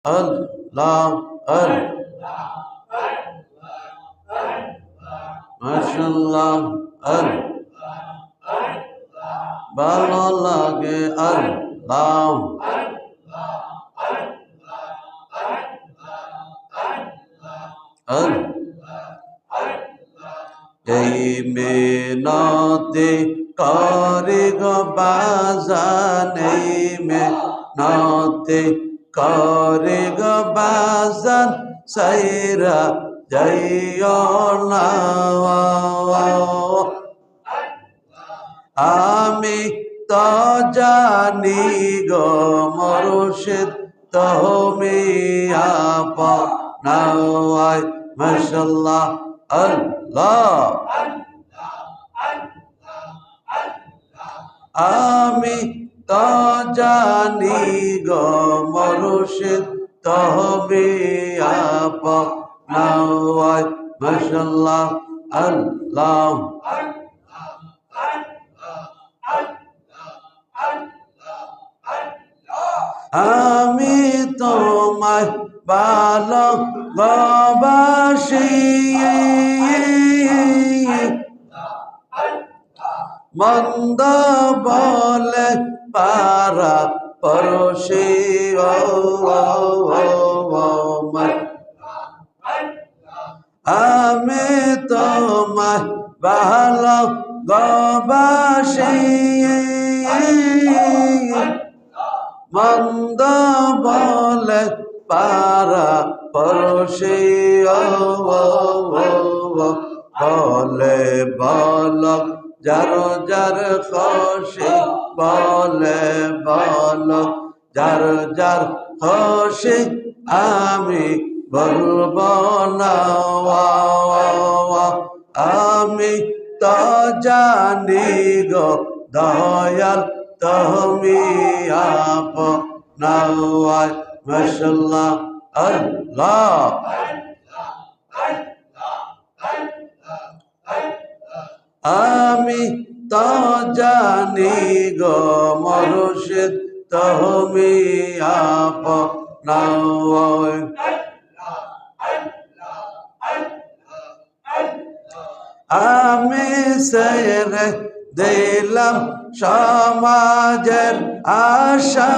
আল্লাহ মাশাআল্লাহ ভালো লাগে আল্লাহ এই মেনতে করে গো বাজান এই মেনতে করে গো বাজান সাইরা যাইও না আমি তো জানি গো মুর্শিদ তুমি আপনার মাশাআল্লাহ আল্লাহ আমি তো জানি গো মুর্শিদ তুমি আপনার মাশাআল্লাহ আল্লাহ আমি তোমায় ভালোবাসি মন্দ বলে পারা পরশি আমি তোমায় ভালোবাসি মন্দ বলে পারা পরশি বলে বল যার যার খুশি বলে বল যার যার খুশি আমি বলবো না আমি তো জানি গো দয়াল তুমি আপনার মাশাআল্লাহ আল্লাহ আমি তো জানি গো মুর্শিদ তুমি আপনার আমি সেরে দিলাম সমাজের আশা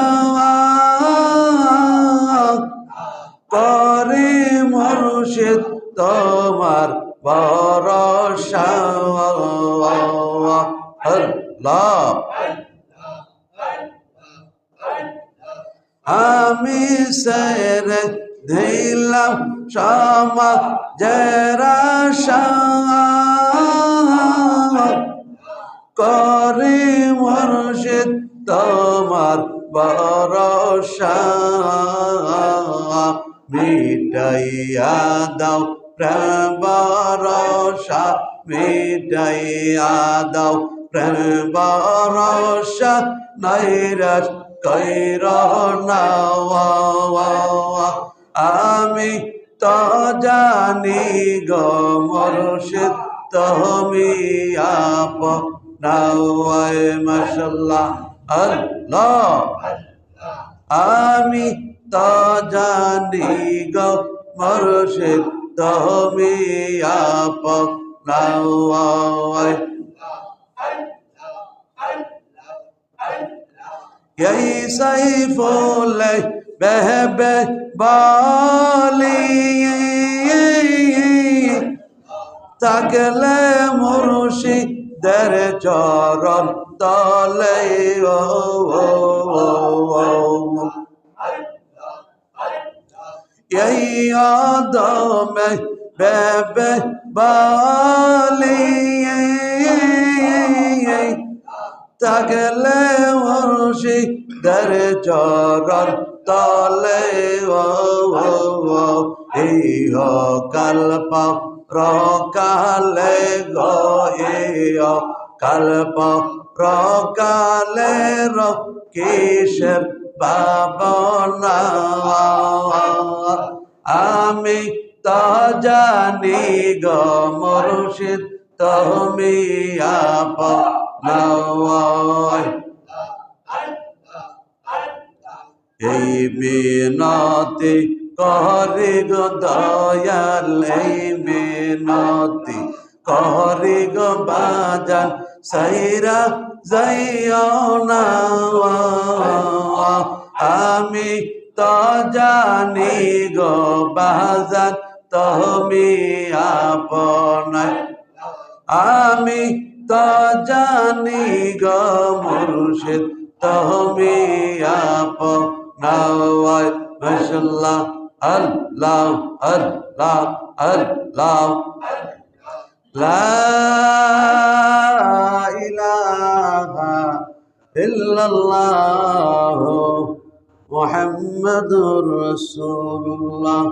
করি মুর্শিদ তোমার ভরসা আল্লাহ আমি সেরে দিলাম সমাজের আশা করি মুর্শিদ তোমার ভরসা মিটাইয়া দাও প্রেম ভরসা মিটাইয়া দাও প্রেম ভরসা নৈরাশ কইর না আমি তো জানি গো মুর্শিদ তুমি আপনার মাশাআল্লাহ আল্লাহ আমি তো জানি গো মুর্শিদ তুমি আপনার এই সাইফুল বেহবে বালি থাকলে মুর্শিদের চরণ তলে এই আদমে বেবে বালি থাকলে মুর্শিদের চরণ তলে ইহ কল্প রকালে গো ইহ কল্প রকালে কিসের ভাবনা আমি তো জানি গো মুর্শিদ তুমি আপনার এই মিনতি করি গো দয়াল এই মিনতি করি গো বাজান সাইরা যাইও না আমি তো জানি গো বাজান তুমি আপনার আমি তো জানি গো মুর্শিদ তুমি আপনার মাশাআল্লাহ আল্লাহ আল্লাহ আল্লাহ লা ইলাহা ইল্লাল্লাহ মুহাম্মাদুর রাসূলুল্লাহ।